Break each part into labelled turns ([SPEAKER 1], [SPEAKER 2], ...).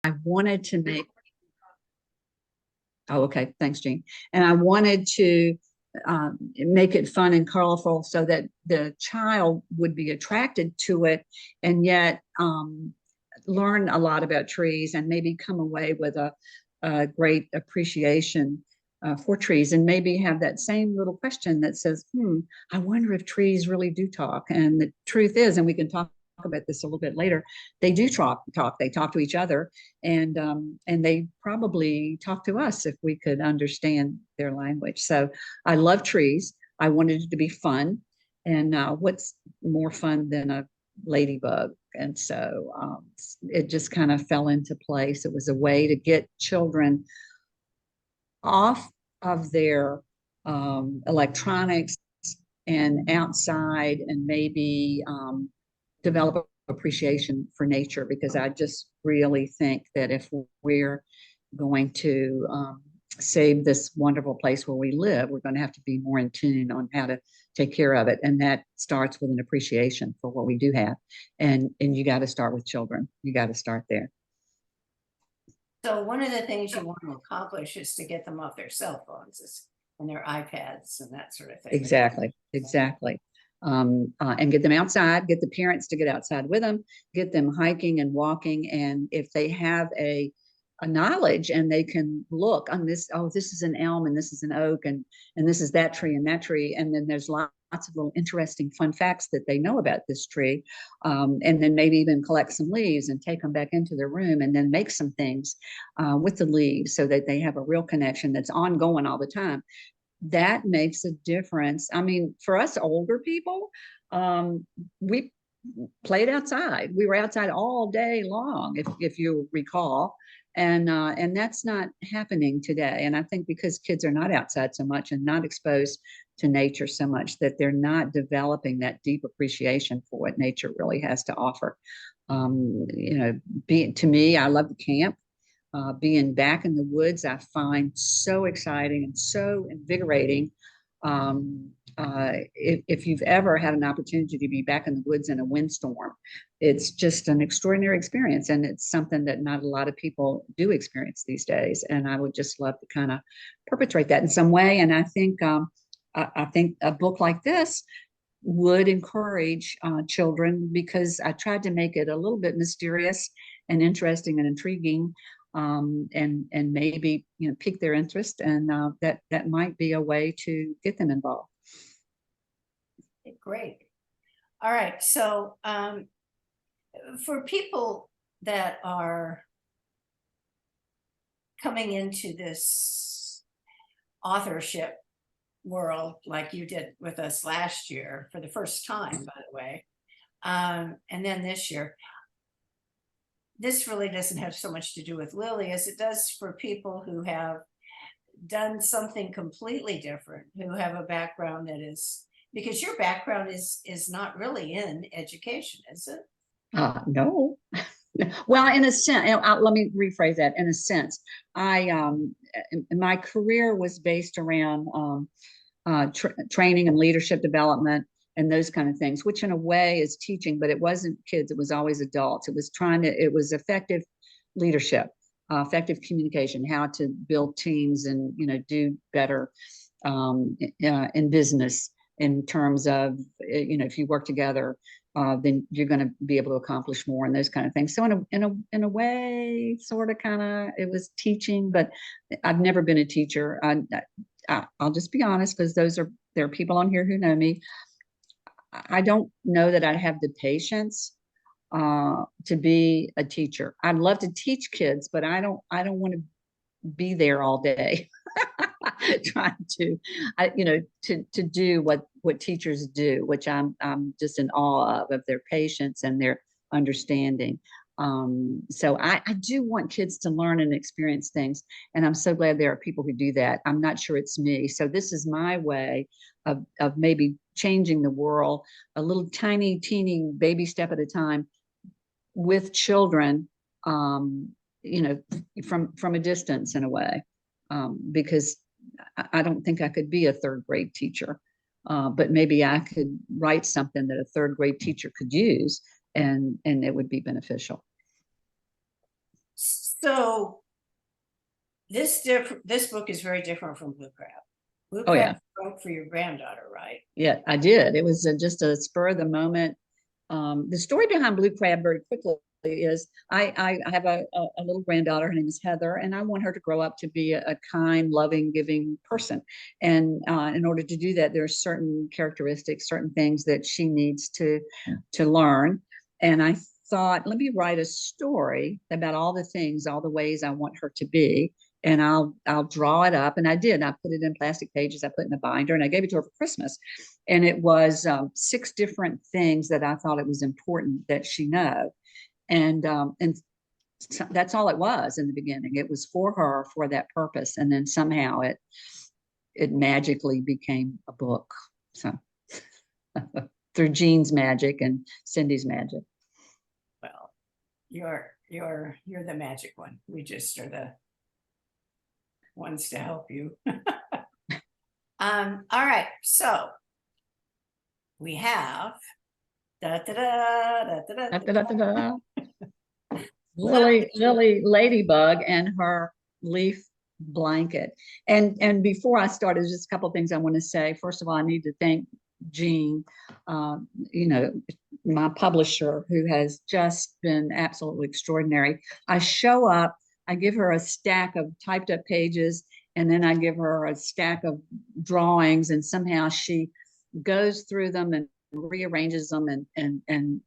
[SPEAKER 1] I wanted to make, oh, okay, thanks, Jean. And I wanted to make it fun and colorful so that the child would be attracted to it, and yet learn a lot about trees and maybe come away with a great appreciation for trees, and maybe have that same little question that says, I wonder if trees really do talk. And the truth is, and we can talk about this a little bit later, they do talk. They talk to each other, and they probably talk to us if we could understand their language. So I love trees. I wanted it to be fun, and what's more fun than a ladybug? And so it just kind of fell into place. It was a way to get children off of their electronics and outside, and maybe develop appreciation for nature, because I just really think that if we're going to save this wonderful place where we live, we're going to have to be more in tune on how to take care of it. And that starts with an appreciation for what we do have. And you got to start with children. You got to start there.
[SPEAKER 2] So one of the things you want to accomplish is to get them off their cell phones and their iPads and that sort of thing.
[SPEAKER 1] Exactly. And get them outside, get the parents to get outside with them, get them hiking and walking. And if they have a knowledge and they can look on this, oh, this is an elm and this is an oak, and this is that tree and that tree. And then there's lots of little interesting fun facts that they know about this tree. And then maybe even collect some leaves and take them back into their room, and then make some things with the leaves so that they have a real connection that's ongoing all the time. That makes a difference. I mean, for us older people, we played outside. We were outside all day long, if you recall. And that's not happening today. And I think because kids are not outside so much and not exposed to nature so much, that they're not developing that deep appreciation for what nature really has to offer. To me, I love to camp. Being back in the woods, I find so exciting and so invigorating. If you've ever had an opportunity to be back in the woods in a windstorm, it's just an extraordinary experience. And it's something that not a lot of people do experience these days. And I would just love to kind of perpetrate that in some way. And I think a book like this would encourage children, because I tried to make it a little bit mysterious and interesting and intriguing, and maybe pique their interest, and that might be a way to get them involved.
[SPEAKER 2] Great. All right, so for people that are coming into this authorship world like you did with us last year for the first time, by the way, and then this year, this really doesn't have so much to do with Lily as it does for people who have done something completely different, who have a background that is, because your background is not really in education, is it?
[SPEAKER 1] No. Well, in a sense, let me rephrase that. In a sense, my career was based around training and leadership development and those kind of things, which in a way is teaching, but it wasn't kids. It was always adults. It was effective leadership, effective communication, how to build teams and, do better in business, in terms of, if you work together, then you're going to be able to accomplish more and those kind of things. So in a way, sort of, kind of, it was teaching, but I've never been a teacher. I'll just be honest, because there are people on here who know me. I don't know that I have the patience to be a teacher. I'd love to teach kids, but I don't want to be there all day trying to do what teachers do, which I'm just in awe of their patience and their understanding. So I do want kids to learn and experience things, and I'm so glad there are people who do that. I'm not sure it's me. So this is my way of maybe changing the world a little tiny, teeny baby step at a time with children, from a distance, in a way, because I don't think I could be a third grade teacher, but maybe I could write something that a third grade teacher could use, and it would be beneficial.
[SPEAKER 2] So this book is very different from Blue Crab. Blue
[SPEAKER 1] Oh,
[SPEAKER 2] Crab
[SPEAKER 1] yeah.
[SPEAKER 2] wrote for your granddaughter, right?
[SPEAKER 1] Yeah, I did. It was just a spur of the moment. The story behind Blue Crab very quickly is I have a little granddaughter. Her name is Heather, and I want her to grow up to be a kind, loving, giving person. And in order to do that, there are certain characteristics, certain things that she needs to learn. And I thought, let me write a story about all the things, all the ways I want her to be, and I'll draw it up. And I did. I put it in plastic pages. I put it in a binder, and I gave it to her for Christmas. And it was 6 different things that I thought it was important that she know. And so that's all it was in the beginning. It was for her for that purpose, and then somehow it magically became a book. So through Jean's magic and Cindy's magic.
[SPEAKER 2] Well, you're the magic one. We just are the ones to help you. All right, so we have
[SPEAKER 1] Lily Ladybug and her leaf blanket. And before I start, there's just a couple of things I want to say. First of all, I need to thank Jean, you know, my publisher, who has just been absolutely extraordinary. I show up, I give her a stack of typed up pages, and then I give her a stack of drawings, and somehow she goes through them and rearranges them and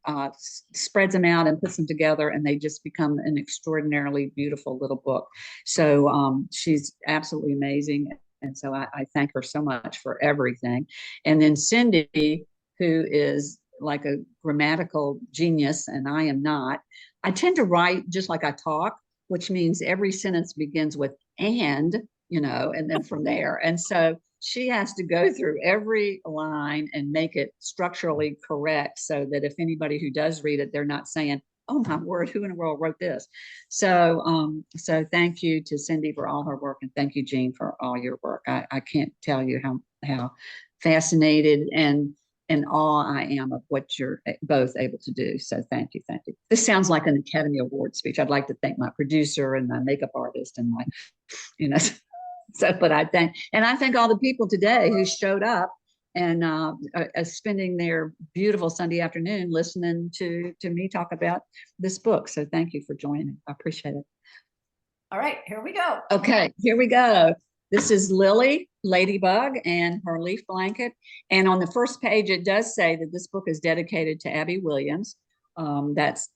[SPEAKER 1] spreads them out and puts them together, and they just become an extraordinarily beautiful little book. So she's absolutely amazing, and so I thank her so much for everything. And then Cindy, who is like a grammatical genius, and I am not. I tend to write just like I talk, which means every sentence begins with and, you know, and then from there. And so she has to go through every line and make it structurally correct, so that if anybody who does read it, they're not saying, oh my word, who in the world wrote this? So thank you to Cindy for all her work, and thank you, Jean, for all your work. I can't tell you how fascinated and in awe I am of what you're both able to do. So thank you. This sounds like an Academy Award speech. I'd like to thank my producer and my makeup artist and my, you know, so, but I thank all the people today who showed up and spending their beautiful Sunday afternoon listening to me talk about this book. So thank you for joining. I appreciate it.
[SPEAKER 2] All right, here we go.
[SPEAKER 1] Okay, here we go. This is Lily Ladybug and her leaf blanket. And on the first page, it does say that this book is dedicated to Abby Williams. That's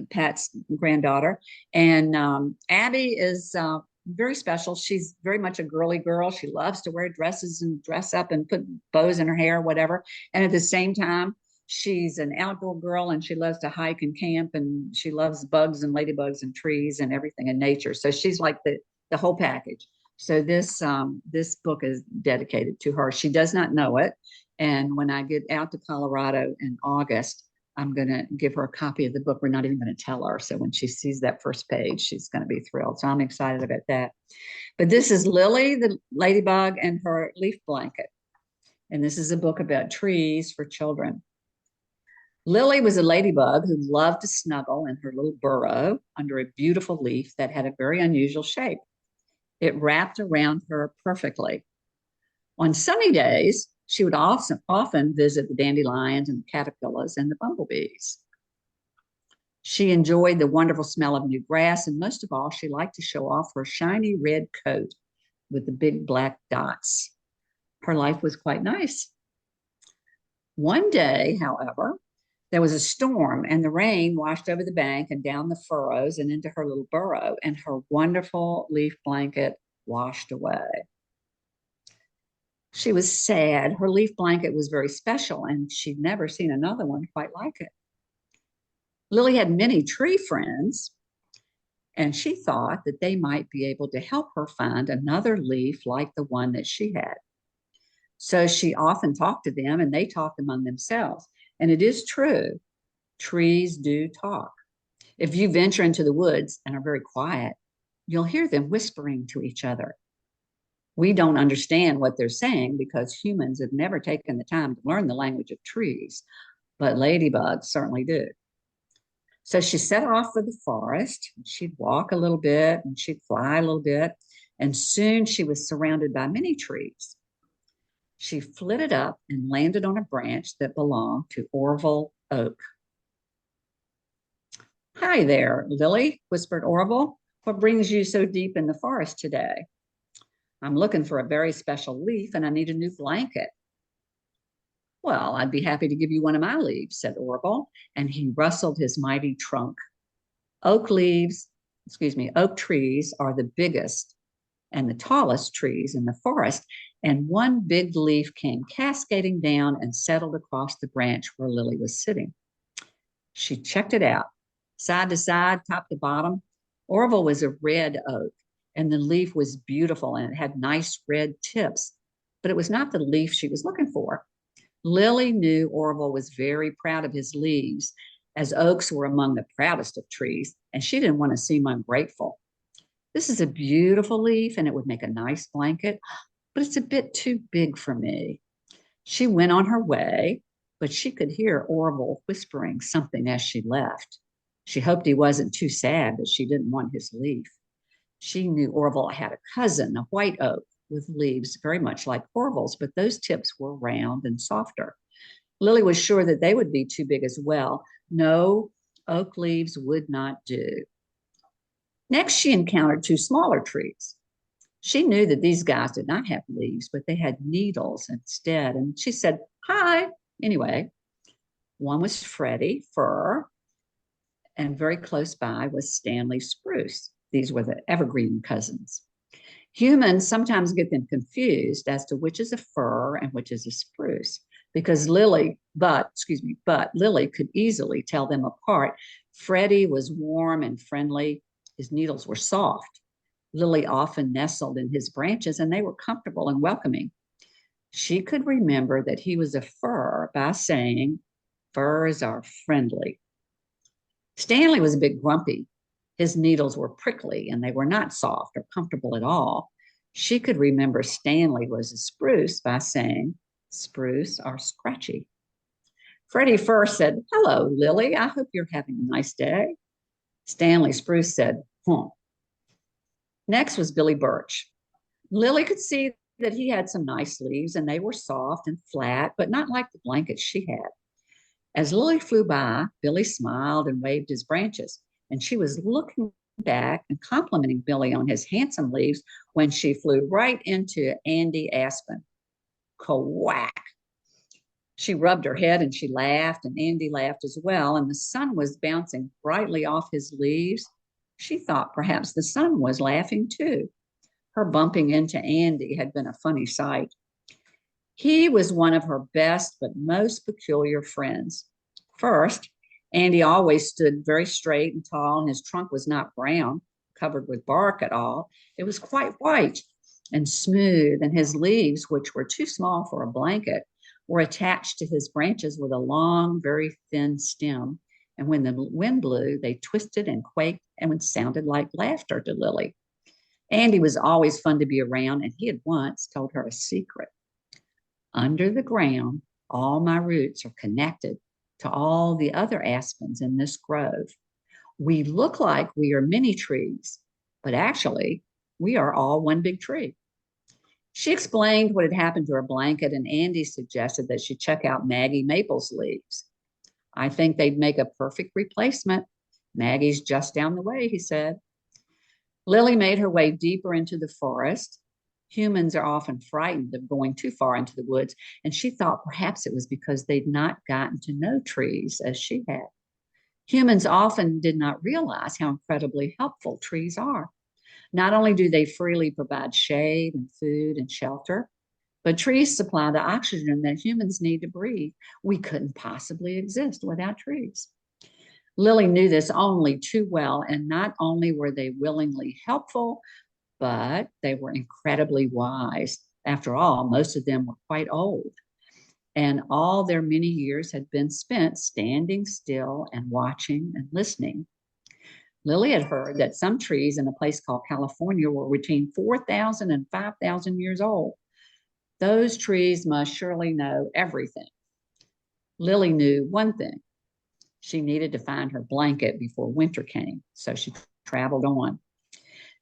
[SPEAKER 1] Pat's granddaughter. And Abby is very special. She's very much a girly girl. She loves to wear dresses and dress up and put bows in her hair, whatever. And at the same time, she's an outdoor girl, and she loves to hike and camp, and she loves bugs and ladybugs and trees and everything in nature. So she's like the whole package. So this book is dedicated to her. She does not know it. And when I get out to Colorado in August, I'm going to give her a copy of the book. We're not even going to tell her. So when she sees that first page, she's going to be thrilled. So I'm excited about that. But this is Lily, the ladybug, and her leaf blanket. And this is a book about trees for children. Lily was a ladybug who loved to snuggle in her little burrow under a beautiful leaf that had a very unusual shape. It wrapped around her perfectly. On sunny days, she would often visit the dandelions and the caterpillars and the bumblebees. She enjoyed the wonderful smell of new grass, and most of all, she liked to show off her shiny red coat with the big black dots. Her life was quite nice. One day, however, there was a storm, and the rain washed over the bank and down the furrows and into her little burrow, and her wonderful leaf blanket washed away. She was sad. Her leaf blanket was very special, and she'd never seen another one quite like it. Lily had many tree friends, and she thought that they might be able to help her find another leaf like the one that she had. So she often talked to them, and they talked among themselves. And it is true, trees do talk. If you venture into the woods and are very quiet, you'll hear them whispering to each other. We don't understand what they're saying because humans have never taken the time to learn the language of trees, but ladybugs certainly do. So she set off for the forest. She'd walk a little bit and she'd fly a little bit. And soon she was surrounded by many trees. She flitted up and landed on a branch that belonged to Orville Oak. "Hi there, Lily," whispered Orville. "What brings you so deep in the forest today?" "I'm looking for a very special leaf and I need a new blanket." "Well, I'd be happy to give you one of my leaves," said Orville, and he rustled his mighty trunk. Oak trees are the biggest and the tallest trees in the forest, and one big leaf came cascading down and settled across the branch where Lily was sitting. She checked it out, side to side, top to bottom. Orville was a red oak, and the leaf was beautiful and it had nice red tips, but it was not the leaf she was looking for. Lily knew Orville was very proud of his leaves, as oaks were among the proudest of trees, and she didn't want to seem ungrateful. "This is a beautiful leaf and it would make a nice blanket, but it's a bit too big for me." She went on her way, but she could hear Orville whispering something as she left. She hoped he wasn't too sad that she didn't want his leaf. She knew Orville had a cousin, a white oak, with leaves very much like Orville's, but those tips were round and softer. Lily was sure that they would be too big as well. No, oak leaves would not do. Next, she encountered two smaller trees. She knew that these guys did not have leaves, but they had needles instead. And she said, "Hi." Anyway, one was Freddie Fir, and very close by was Stanley Spruce. These were the evergreen cousins. Humans sometimes get them confused as to which is a fir and which is a spruce, because Lily could easily tell them apart. Freddie was warm and friendly. His needles were soft. Lily often nestled in his branches and they were comfortable and welcoming. She could remember that he was a fir by saying, "Firs are friendly." Stanley was a bit grumpy. His needles were prickly and they were not soft or comfortable at all. She could remember Stanley was a spruce by saying, "Spruce are scratchy." Freddie Fir said, "Hello, Lily. I hope you're having a nice day." Stanley Spruce said, "Huh." Next was Billy Birch. Lily could see that he had some nice leaves and they were soft and flat, but not like the blankets she had. As Lily flew by, Billy smiled and waved his branches, and she was looking back and complimenting Billy on his handsome leaves when she flew right into Andy Aspen. Quack! She rubbed her head and she laughed, and Andy laughed as well, and the sun was bouncing brightly off his leaves. She thought perhaps the sun was laughing too. Her bumping into Andy had been a funny sight. He was one of her best but most peculiar friends. First, Andy always stood very straight and tall, and his trunk was not brown, covered with bark at all. It was quite white and smooth, and his leaves, which were too small for a blanket, were attached to his branches with a long, very thin stem. And when the wind blew, they twisted and quaked and it sounded like laughter to Lily. Andy was always fun to be around, and he had once told her a secret. "Under the ground, all my roots are connected to all the other aspens in this grove. We look like we are many trees, but actually, we are all one big tree." She explained what had happened to her blanket, and Andy suggested that she check out Maggie Maple's leaves. "I think they'd make a perfect replacement. Maggie's just down the way," he said. Lily made her way deeper into the forest. Humans are often frightened of going too far into the woods, and she thought perhaps it was because they'd not gotten to know trees as she had. Humans often did not realize how incredibly helpful trees are. Not only do they freely provide shade and food and shelter, but trees supply the oxygen that humans need to breathe. We couldn't possibly exist without trees. Lily knew this only too well, and not only were they willingly helpful, but they were incredibly wise. After all, most of them were quite old, and all their many years had been spent standing still and watching and listening. Lily had heard that some trees in a place called California were between 4,000 and 5,000 years old. Those trees must surely know everything. Lily knew one thing. She needed to find her blanket before winter came, so she traveled on.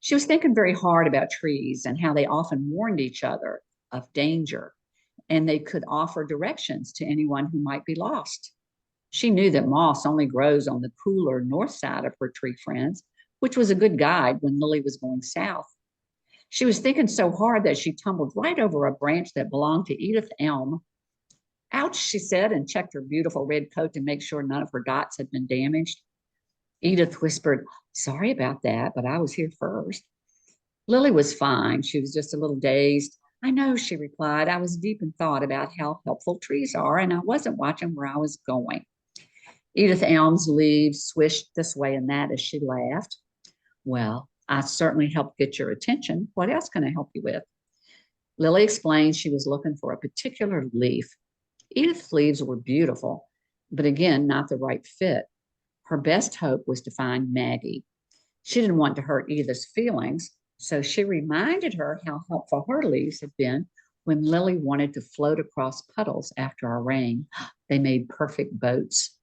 [SPEAKER 1] She was thinking very hard about trees and how they often warned each other of danger, and they could offer directions to anyone who might be lost. She knew that moss only grows on the cooler north side of her tree friends, which was a good guide when Lily was going south. She was thinking so hard that she tumbled right over a branch that belonged to Edith Elm. Ouch, she said, and checked her beautiful red coat to make sure none of her dots had been damaged. Edith whispered, "Sorry about that, but I was here first." Lily was fine. She was just a little dazed. "I know," she replied. "I was deep in thought about how helpful trees are, and I wasn't watching where I was going." Edith Elm's leaves swished this way and that as she laughed. "Well, I certainly helped get your attention. What else can I help you with?" Lily explained she was looking for a particular leaf. Edith's leaves were beautiful, but again, not the right fit. Her best hope was to find Maggie. She didn't want to hurt Edith's feelings, so she reminded her how helpful her leaves had been when Lily wanted to float across puddles after a rain. They made perfect boats.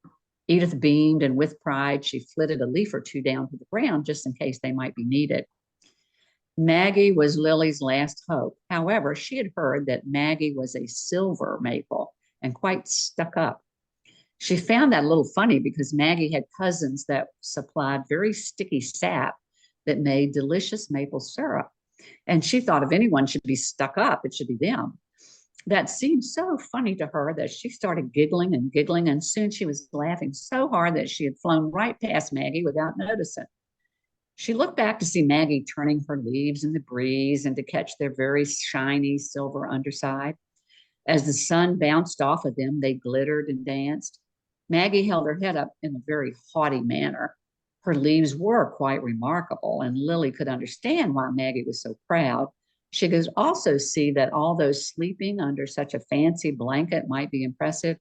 [SPEAKER 1] Edith beamed, and with pride, she flitted a leaf or two down to the ground just in case they might be needed. Maggie was Lily's last hope. However, she had heard that Maggie was a silver maple and quite stuck up. She found that a little funny because Maggie had cousins that supplied very sticky sap that made delicious maple syrup. And she thought if anyone should be stuck up, it should be them. That seemed so funny to her that she started giggling and giggling, and soon she was laughing so hard that she had flown right past Maggie without noticing. She looked back to see Maggie turning her leaves in the breeze and to catch their very shiny silver underside. As the sun bounced off of them, they glittered and danced. Maggie held her head up in a very haughty manner. Her leaves were quite remarkable, and Lily could understand why Maggie was so proud. She could also see that although sleeping under such a fancy blanket might be impressive,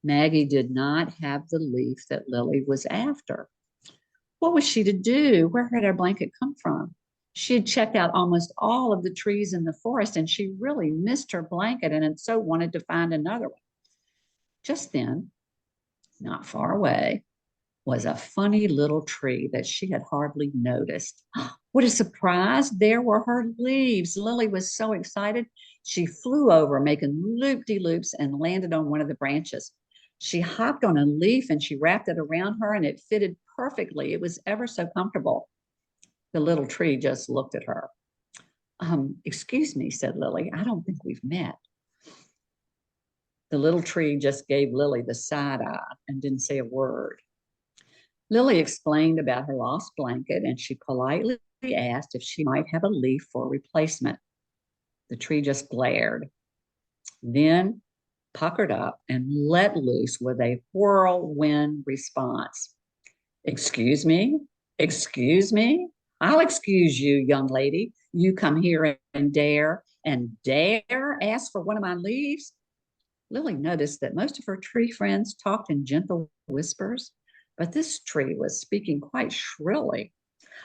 [SPEAKER 1] Maggie did not have the leaf that Lily was after. What was she to do? Where had her blanket come from? She had checked out almost all of the trees in the forest, and she really missed her blanket and had so wanted to find another one. Just then, not far away, was a funny little tree that she had hardly noticed. What a surprise! There were her leaves. Lily was so excited. She flew over, making loop-de-loops, and landed on one of the branches. She hopped on a leaf and she wrapped it around her, and it fitted perfectly. It was ever so comfortable. The little tree just looked at her. Excuse me," said Lily. "I don't think we've met." The little tree just gave Lily the side eye and didn't say a word. Lily explained about her lost blanket, and she politely asked if she might have a leaf for a replacement. The tree just glared, then puckered up and let loose with a whirlwind response. "Excuse me? Excuse me? I'll excuse you, young lady. You come here and dare ask for one of my leaves?" Lily noticed that most of her tree friends talked in gentle whispers, but this tree was speaking quite shrilly.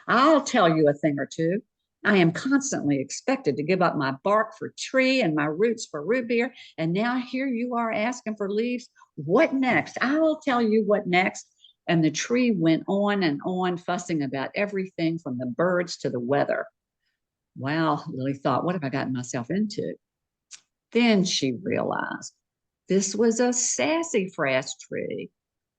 [SPEAKER 1] "I'll tell you a thing or two. I am constantly expected to give up my bark for tree and my roots for root beer, and now here you are asking for leaves. What next? I'll tell you what next." And the tree went on, fussing about everything from the birds to the weather. Wow, Lily thought, what have I gotten myself into? Then she realized this was a sassafras tree.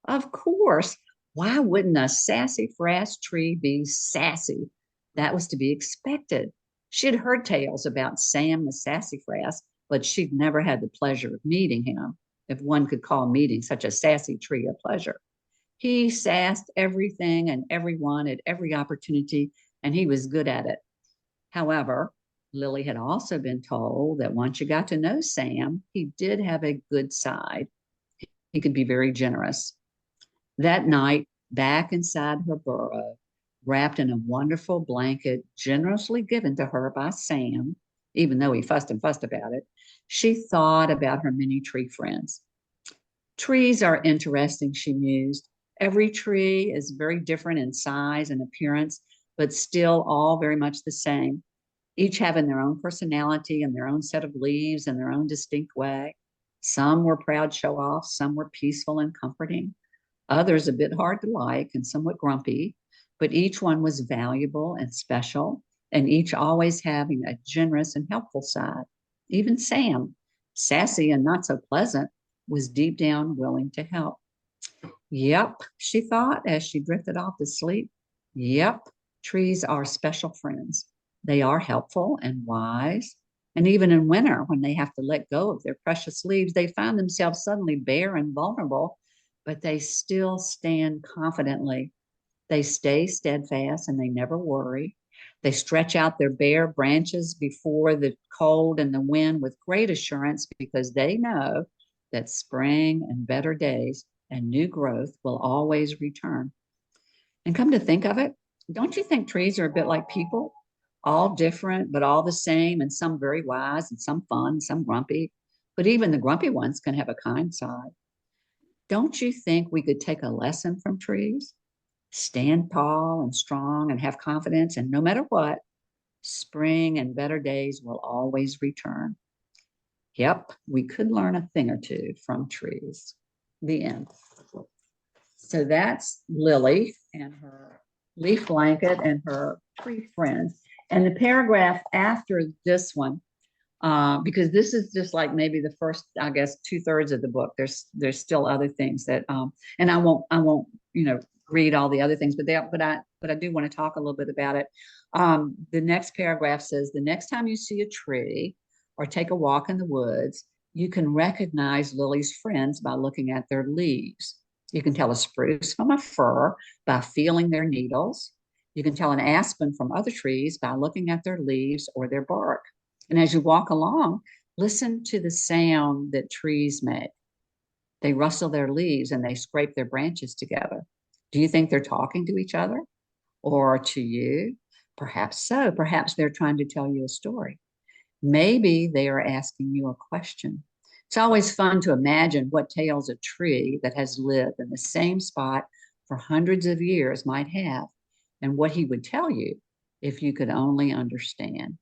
[SPEAKER 1] Of course. Why wouldn't a sassafras tree be sassy? That was to be expected. She had heard tales about Sam the sassafras, but she'd never had the pleasure of meeting him, if one could call meeting such a sassy tree a pleasure. He sassed everything and everyone at every opportunity, and he was good at it. However, Lily had also been told that once you got to know Sam, he did have a good side. He could be very generous. That night, back inside her burrow, wrapped in a wonderful blanket generously given to her by Sam, even though he fussed and fussed about it, she thought about her many tree friends. Trees are interesting, she mused. Every tree is very different in size and appearance, but still all very much the same, each having their own personality and their own set of leaves in their own distinct way. Some were proud show-offs, some were peaceful and comforting. others a bit hard to like and somewhat grumpy, but each one was valuable and special, and each always having a generous and helpful side. Even Sam, sassy and not so pleasant, was deep down willing to help. Yep, she thought as she drifted off to sleep. Yep, trees are special friends. They are helpful and wise. And even in winter, when they have to let go of their precious leaves, they find themselves suddenly bare and vulnerable, but they still stand confidently. They stay steadfast and they never worry. They stretch out their bare branches before the cold and the wind with great assurance because they know that spring and better days and new growth will always return. And come to think of it, don't you think trees are a bit like people? All different, but all the same, and some very wise and some fun, some grumpy. But even the grumpy ones can have a kind side. Don't you think we could take a lesson from trees? Stand tall and strong and have confidence, and no matter what, spring and better days will always return. Yep, we could learn a thing or two from trees. The end. So that's Lily and her leaf blanket and her tree friends. And the paragraph after this one, because this is just like maybe the first, I guess, 2/3 of the book. There's still other things that, and I won't, read all the other things, but I do want to talk a little bit about it. The next paragraph says, the next time you see a tree or take a walk in the woods, you can recognize Lily's friends by looking at their leaves. You can tell a spruce from a fir by feeling their needles. You can tell an aspen from other trees by looking at their leaves or their bark. And as you walk along, listen to the sound that trees make. They rustle their leaves and they scrape their branches together. Do you think they're talking to each other or to you? Perhaps so. Perhaps they're trying to tell you a story. Maybe they are asking you a question. It's always fun to imagine what tales a tree that has lived in the same spot for hundreds of years might have, and what he would tell you if you could only understand.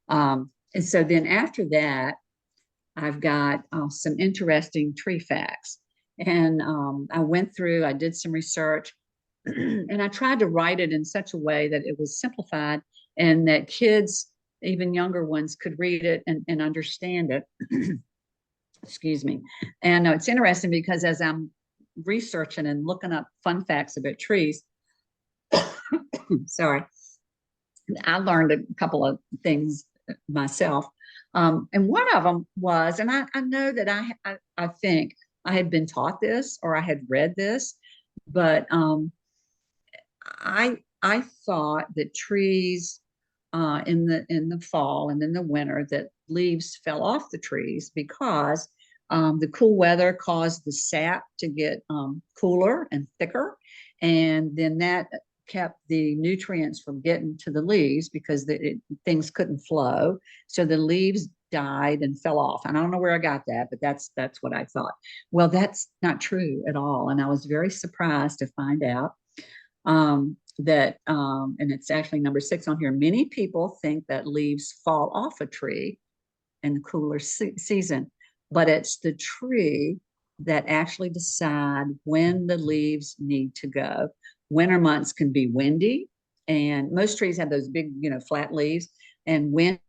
[SPEAKER 1] And so then after that, I've got some interesting tree facts. And I did some research, and I tried to write it in such a way that it was simplified and that kids, even younger ones, could read it and understand it. Excuse me. And it's interesting because as I'm researching and looking up fun facts about trees, sorry, I learned a couple of things myself. And one of them was, and I know that I think I had been taught this or I had read this, but I thought that trees in the fall and in the winter that leaves fell off the trees because the cool weather caused the sap to get cooler and thicker, and then that kept the nutrients from getting to the leaves because things couldn't flow. So the leaves died and fell off. And I don't know where I got that, but that's what I thought. Well, that's not true at all. And I was very surprised to find out that, and it's actually number 6 on here. Many people think that leaves fall off a tree in the cooler season, but it's the tree that actually decide when the leaves need to go. Winter months can be windy, and most trees have those big, flat leaves, and wind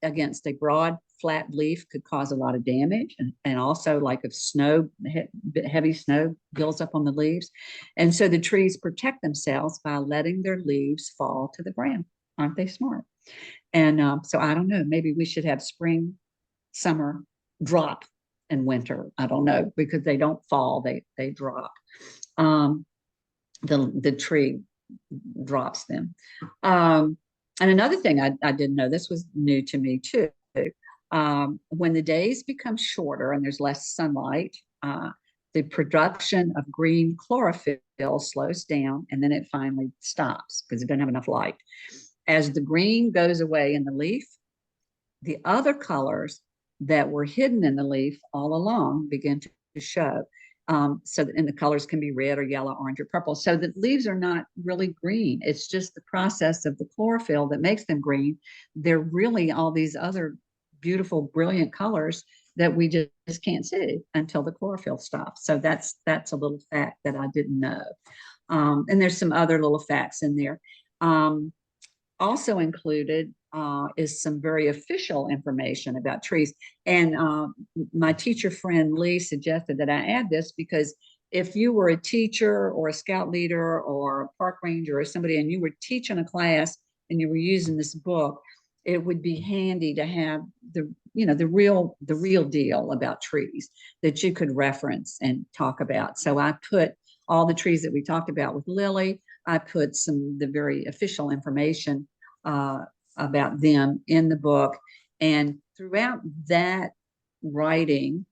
[SPEAKER 1] against a broad flat leaf could cause a lot of damage. And also, like if heavy snow builds up on the leaves. And so the trees protect themselves by letting their leaves fall to the ground. Aren't they smart? And so I don't know, maybe we should have spring, summer, drop, and winter. I don't know, because they don't fall, they drop. The tree drops them. And another thing I didn't know, this was new to me too. When the days become shorter and there's less sunlight, the production of green chlorophyll slows down, and then it finally stops because it doesn't have enough light. As the green goes away in the leaf, the other colors that were hidden in the leaf all along begin to show. And the colors can be red or yellow, orange or purple. So the leaves are not really green. It's just the process of the chlorophyll that makes them green. They're really all these other beautiful, brilliant colors that we just can't see until the chlorophyll stops. So that's a little fact that I didn't know. And there's some other little facts in there. Also included is some very official information about trees. And my teacher friend Lee suggested that I add this because if you were a teacher or a scout leader or a park ranger or somebody and you were teaching a class and you were using this book, it would be handy to have the real deal about trees that you could reference and talk about. So I put all the trees that we talked about with Lily. I put the very official information about them in the book. And throughout that writing,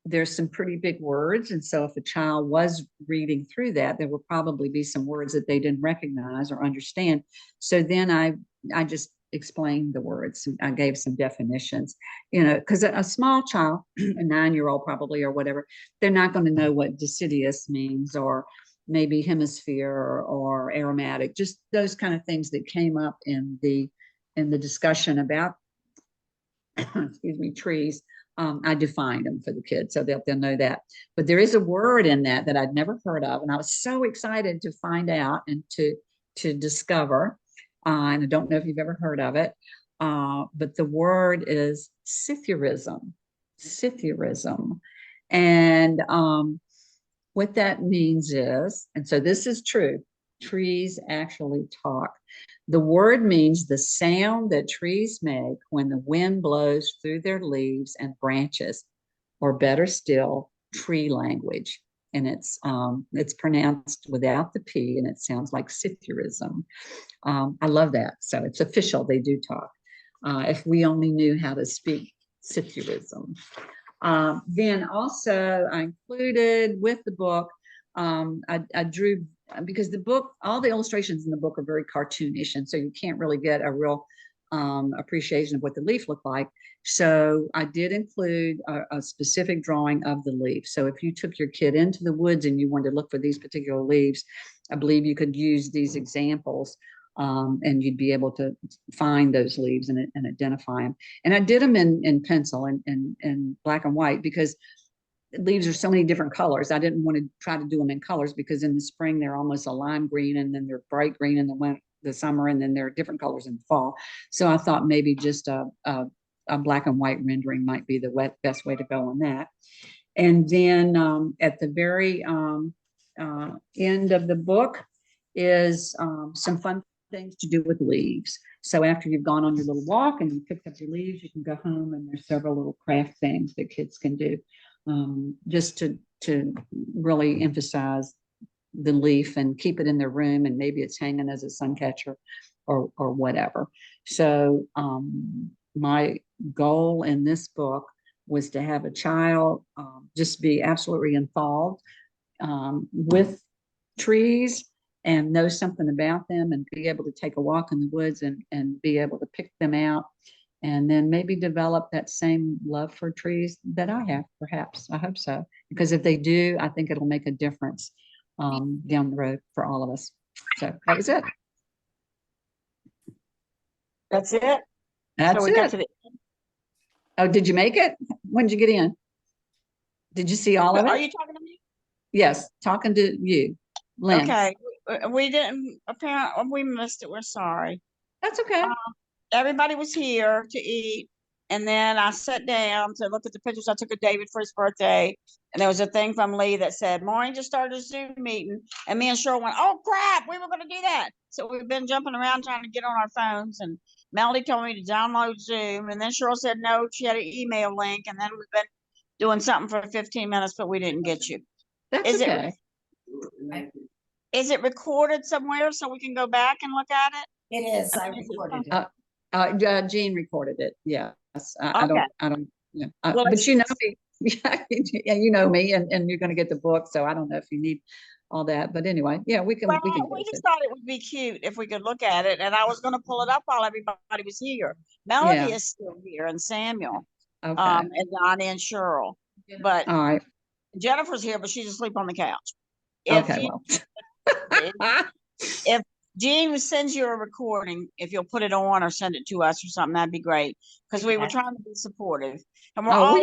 [SPEAKER 1] there's some pretty big words. And so if a child was reading through that, there will probably be some words that they didn't recognize or understand. So then I just explained the words. I gave some definitions, because a small child, a 9-year-old probably or whatever, they're not going to know what deciduous means or maybe hemisphere or aromatic, just those kind of things that came up in the discussion about excuse me, trees. I defined them for the kids so they'll know that. But there is a word in that I'd never heard of, and I was so excited to find out and to discover. And I don't know if you've ever heard of it, but the word is Scythurism. Scythurism, and what that means is, and so this is true, trees actually talk. The word means the sound that trees make when the wind blows through their leaves and branches, or better still, tree language. And it's pronounced without the P, and it sounds like Scythurism. I love that. So it's official. They do talk. If we only knew how to speak Scythurism. Then also I included with the book, I drew, because the book, all the illustrations in the book are very cartoonish, and so you can't really get a real appreciation of what the leaf looked like. So I did include a specific drawing of the leaf. So if you took your kid into the woods and you wanted to look for these particular leaves, I believe you could use these examples, and you'd be able to find those leaves and identify them. And I did them in pencil and black and white, because leaves are so many different colors. I didn't want to try to do them in colors, because in the spring they're almost a lime green, and then they're bright green in the summer, and then they're different colors in the fall. So I thought maybe just a black and white rendering might be the best way to go on that. And then at the very end of the book is some fun things to do with leaves. So after you've gone on your little walk and you picked up your leaves, you can go home, and there's several little craft things that kids can do, just to really emphasize the leaf and keep it in their room, and maybe it's hanging as a sun catcher or whatever. So my goal in this book was to have a child just be absolutely involved with trees and know something about them, and be able to take a walk in the woods and be able to pick them out, and then maybe develop that same love for trees that I have, perhaps. I hope so, because if they do, I think it'll make a difference down the road for all of us. So that was it.
[SPEAKER 3] That's it.
[SPEAKER 1] That's
[SPEAKER 3] so we
[SPEAKER 1] it.
[SPEAKER 3] got to the
[SPEAKER 1] Oh, did you make it? When did you get in? Did you see all of it?
[SPEAKER 3] Are you talking to me?
[SPEAKER 1] Yes, talking to you, Lynn.
[SPEAKER 3] Okay. We didn't, apparently we missed it. We're sorry.
[SPEAKER 1] That's okay.
[SPEAKER 3] Everybody was here to eat, and then I sat down to look at the pictures I took of David for his birthday, and there was a thing from Lee that said Maureen just started a Zoom meeting, and me and Cheryl went, oh crap, we were going to do that. So we've been jumping around trying to get on our phones, and Melody told me to download Zoom, and then Cheryl said no, she had an email link, and then we've been doing something for 15 minutes, but we didn't get you.
[SPEAKER 1] That's okay.
[SPEAKER 3] Is it recorded somewhere so we can go back and look at it?
[SPEAKER 2] It is. I recorded it.
[SPEAKER 1] Jean recorded it. Yes.
[SPEAKER 3] Okay.
[SPEAKER 1] I don't, yeah.
[SPEAKER 3] Well,
[SPEAKER 1] But you know me. Yeah, you know me, and you're going to get the book. So I don't know if you need all that, but anyway, yeah, we can.
[SPEAKER 3] Well,
[SPEAKER 1] We
[SPEAKER 3] just thought it would be cute if we could look at it, and I was going to pull it up while everybody was here. Melody is still here, and Samuel,
[SPEAKER 1] Okay.
[SPEAKER 3] and Donnie and Cheryl, but
[SPEAKER 1] All right.
[SPEAKER 3] Jennifer's here, but she's asleep on the couch.
[SPEAKER 1] Okay.
[SPEAKER 3] If Jean sends you a recording, if you'll put it on or send it to us or something, that'd be great, because we were trying to be supportive, and we're all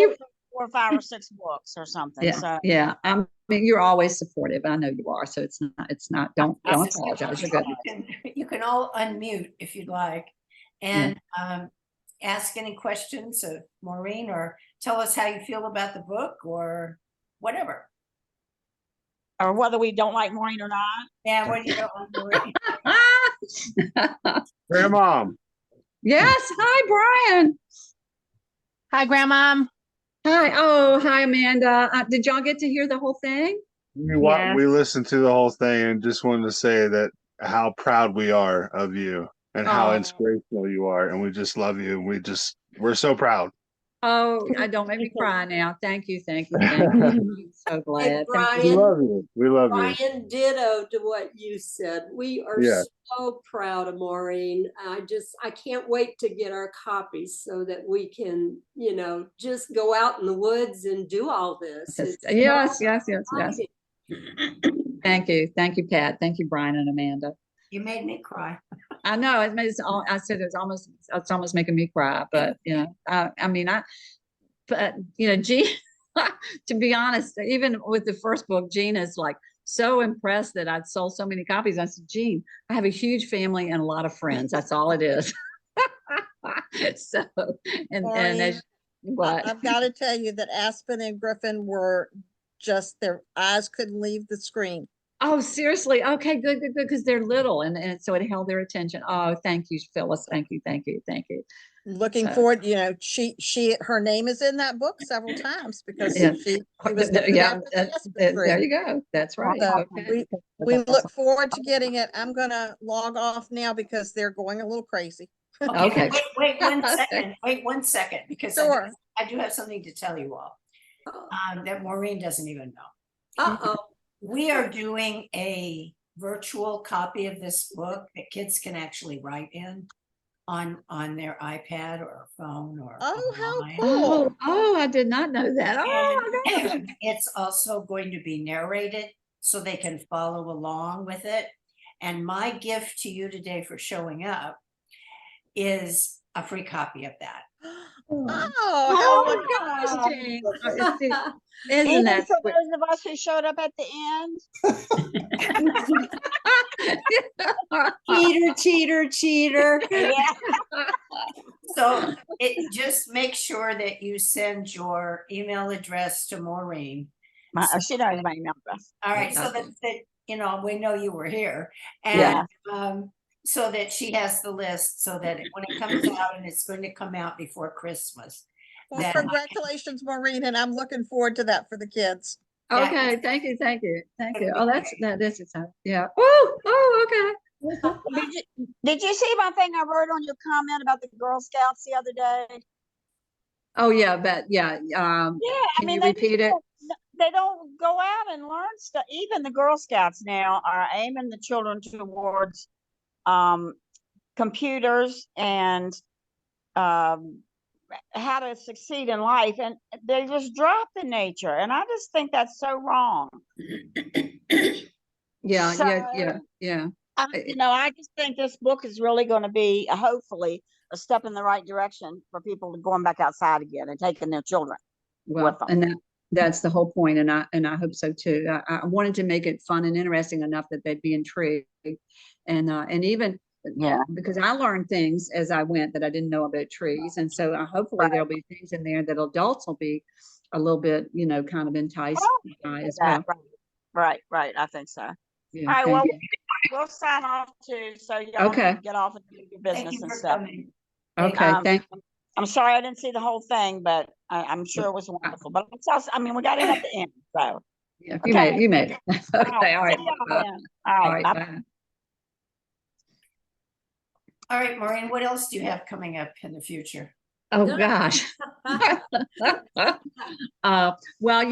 [SPEAKER 3] 4 or 5 or 6 books or something.
[SPEAKER 1] Yeah,
[SPEAKER 3] So
[SPEAKER 1] yeah. I mean, you're always supportive. I know you are. So it's not, don't apologize. You're good.
[SPEAKER 2] You can all unmute if you'd like, and ask any questions of Maureen, or tell us how you feel about the book, or whatever.
[SPEAKER 3] or whether we don't like Maureen or not.
[SPEAKER 2] Yeah, what do you know on Maureen?
[SPEAKER 4] Grandma,
[SPEAKER 1] Yes. Hi, Brian.
[SPEAKER 5] Hi, Grandma.
[SPEAKER 1] Hi. Oh, hi, Amanda. Did y'all get to hear the whole thing?
[SPEAKER 5] Yes.
[SPEAKER 4] we listened to the whole thing and just wanted to say that how proud we are of you and how
[SPEAKER 1] Oh.
[SPEAKER 4] inspirational you are, and we just love you. We're so proud.
[SPEAKER 1] Oh, I don't make me cry now. Thank you. Thank you. Thank you. I'm so glad. Thank
[SPEAKER 4] We
[SPEAKER 1] you.
[SPEAKER 4] love you. We love you.
[SPEAKER 6] Brian, ditto to what you said. We are
[SPEAKER 4] Yeah.
[SPEAKER 6] so proud of Maureen. I can't wait to get our copies so that we can, just go out in the woods and do all this.
[SPEAKER 1] Yes,
[SPEAKER 6] It's
[SPEAKER 1] yes,
[SPEAKER 6] so
[SPEAKER 1] yes, yes.
[SPEAKER 6] exciting.
[SPEAKER 1] Thank you. Thank you, Pat. Thank you, Brian and Amanda.
[SPEAKER 2] You made me cry.
[SPEAKER 1] I know I said it's almost making me cry, but but Jean, to be honest, even with the first book, Jean is like so impressed that I'd sold so many copies. I said, Jean, I have a huge family and a lot of friends. That's all it is. So, and
[SPEAKER 7] Maureen,
[SPEAKER 1] as what?
[SPEAKER 7] I've got to tell you that Aspen and Griffin were just, their eyes couldn't leave the screen.
[SPEAKER 1] Oh, seriously? Okay, good, good, good. Because they're little, and so it held their attention. Oh, thank you, Phyllis. Thank you, thank you, thank you.
[SPEAKER 7] Looking
[SPEAKER 1] So-
[SPEAKER 7] forward, her name is in that book several times because
[SPEAKER 1] Yeah.
[SPEAKER 7] she was
[SPEAKER 1] Yeah,
[SPEAKER 7] the
[SPEAKER 1] there you go. That's right.
[SPEAKER 7] So
[SPEAKER 1] Okay.
[SPEAKER 7] we look forward to getting it. I'm gonna log off now because they're going a little crazy.
[SPEAKER 1] Okay.
[SPEAKER 2] Wait 1 second. Wait 1 second, because
[SPEAKER 7] Sure.
[SPEAKER 2] I do have something to tell you all that Maureen doesn't even know.
[SPEAKER 6] Uh-oh.
[SPEAKER 2] We are doing a virtual copy of this book that kids can actually write in on their iPad or phone or
[SPEAKER 7] Oh, how
[SPEAKER 2] online.
[SPEAKER 7] cool.
[SPEAKER 1] Oh, I did not know that. Oh, my gosh.
[SPEAKER 2] And it's also going to be narrated so they can follow along with it. And my gift to you today for showing up is a free copy of that.
[SPEAKER 7] Oh,
[SPEAKER 1] Oh my gosh, Jane. Isn't
[SPEAKER 3] Even
[SPEAKER 1] that
[SPEAKER 3] for
[SPEAKER 1] sweet?
[SPEAKER 3] those of us who showed up at the end.
[SPEAKER 6] Cheater, cheater.
[SPEAKER 3] Yeah.
[SPEAKER 2] So just make sure that you send your email address to Maureen.
[SPEAKER 3] She knows my email address.
[SPEAKER 2] All right, so that we know you were here, and
[SPEAKER 3] Yeah.
[SPEAKER 2] so that she has the list, so that when it comes out, and it's going to come out before Christmas.
[SPEAKER 7] Well,
[SPEAKER 2] that-
[SPEAKER 7] congratulations, Maureen, and I'm looking forward to that for the kids.
[SPEAKER 1] Okay, thank you, thank you, thank you. Oh, this is yeah. Oh, okay.
[SPEAKER 3] Did you see my thing I wrote on your comment about the Girl Scouts the other day?
[SPEAKER 1] Oh, yeah, but yeah.
[SPEAKER 3] Yeah,
[SPEAKER 1] Can you repeat it?
[SPEAKER 3] They don't go out and learn stuff. Even the Girl Scouts now are aiming the children towards computers and how to succeed in life, and they just drop the nature, and I just think that's so wrong.
[SPEAKER 1] Yeah,
[SPEAKER 3] So,
[SPEAKER 1] yeah.
[SPEAKER 3] I just think this book is really going to be hopefully a step in the right direction for people to going back outside again and taking their children
[SPEAKER 1] Well,
[SPEAKER 3] with them.
[SPEAKER 1] and that's the whole point, and I hope so too. I wanted to make it fun and interesting enough that they'd be intrigued, and even because I learned things as I went that I didn't know about trees, and so hopefully there'll be things in there that adults will be a little bit, kind of enticed by as well.
[SPEAKER 3] Right. I think so.
[SPEAKER 1] Yeah,
[SPEAKER 3] All right,
[SPEAKER 1] thank
[SPEAKER 3] well,
[SPEAKER 1] you.
[SPEAKER 3] we'll sign off too, so y'all
[SPEAKER 1] Okay.
[SPEAKER 3] can get off and do your
[SPEAKER 2] Thank
[SPEAKER 3] business
[SPEAKER 2] you
[SPEAKER 3] and
[SPEAKER 2] for
[SPEAKER 3] stuff.
[SPEAKER 2] coming.
[SPEAKER 1] Okay, thank.
[SPEAKER 3] I'm sorry I didn't see the whole thing, but I'm sure it was wonderful. But we got it at the end, so.
[SPEAKER 1] Yeah,
[SPEAKER 3] Okay.
[SPEAKER 1] you made it. Okay, all right.
[SPEAKER 3] See y'all
[SPEAKER 1] Bye.
[SPEAKER 3] then. All
[SPEAKER 1] All
[SPEAKER 3] right,
[SPEAKER 1] right,
[SPEAKER 3] bye.
[SPEAKER 1] bye.
[SPEAKER 2] All right, Maureen, what else do you have coming up in the future?
[SPEAKER 1] Oh, gosh. Well,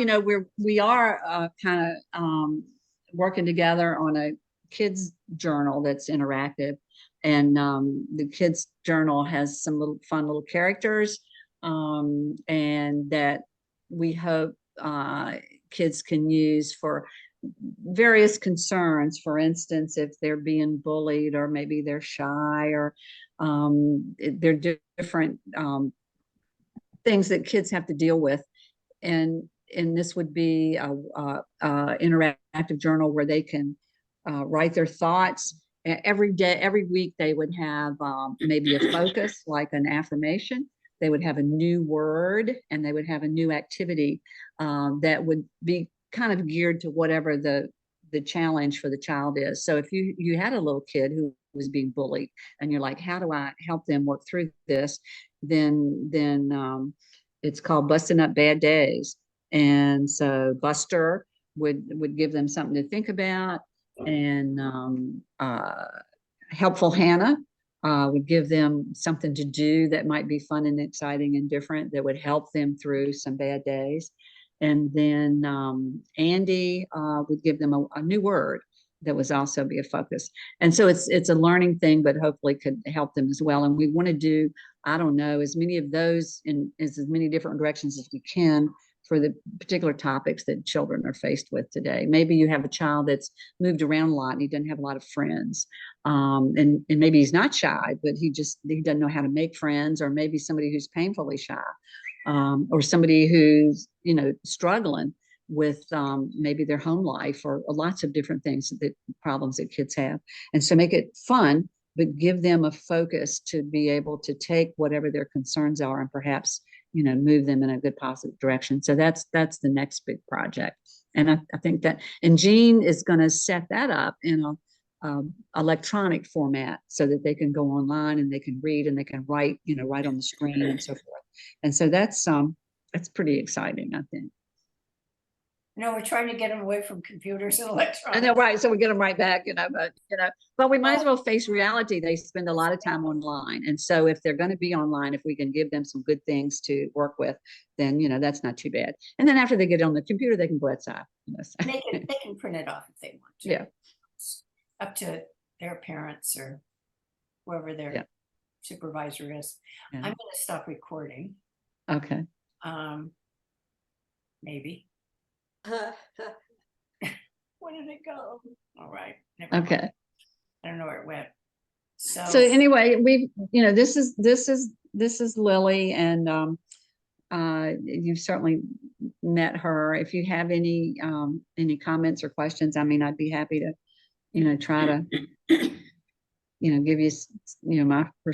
[SPEAKER 1] we are kind of working together on a kids journal that's interactive, and the kids journal has some fun little characters, and that we hope kids can use for various concerns. For instance, if they're being bullied, or maybe they're shy, or they're different things that kids have to deal with and this would be a interactive journal where they can write their thoughts. Every day, every week, they would have maybe a focus, like an affirmation. They would have a new word, and they would have a new activity that would be kind of geared to whatever the challenge for the child is. So if you had a little kid who was being bullied, and you're like, how do I help them work through this? Then it's called Busting Up Bad Days. And so Buster would give them something to think about, and Helpful Hannah would give them something to do that might be fun and exciting and different, that would help them through some bad days. And then Andy would give them a new word that was also be a focus. And so it's a learning thing, but hopefully could help them as well. And we want to do, I don't know, as many of those in as many different directions as we can for the particular topics that children are faced with today. Maybe you have a child that's moved around a lot and he doesn't have a lot of friends. And maybe he's not shy, but he doesn't know how to make friends, or maybe somebody who's painfully shy, or somebody who's, struggling with maybe their home life, or lots of different things, that problems that kids have. And so make it fun, but give them a focus to be able to take whatever their concerns are and perhaps, move them in a good positive direction. So that's the next big project. And I think that, and Jean is going to set that up in a electronic format so that they can go online and they can read and they can write, right on the screen and so forth. And so that's pretty exciting, I think.
[SPEAKER 2] We're trying to get them away from computers and electronics.
[SPEAKER 1] I know, right? So we get them right back, but we might as well face reality. They spend a lot of time online, and so if they're going to be online, if we can give them some good things to work with, then that's not too bad. And then after they get on the computer, they can go outside.
[SPEAKER 2] So. They can print it off if they want to.
[SPEAKER 1] Yeah,
[SPEAKER 2] it's up to their parents or whoever their supervisor is. Yeah. I'm going to stop recording.
[SPEAKER 1] Okay.
[SPEAKER 2] Maybe. Where did it go? All right.
[SPEAKER 1] Okay.
[SPEAKER 2] Mind. I don't know where it went.
[SPEAKER 1] So anyway, we've, this is Lily, and you've certainly met her. If you have any comments or questions, I mean, I'd be happy to, try to, give you, my perspective.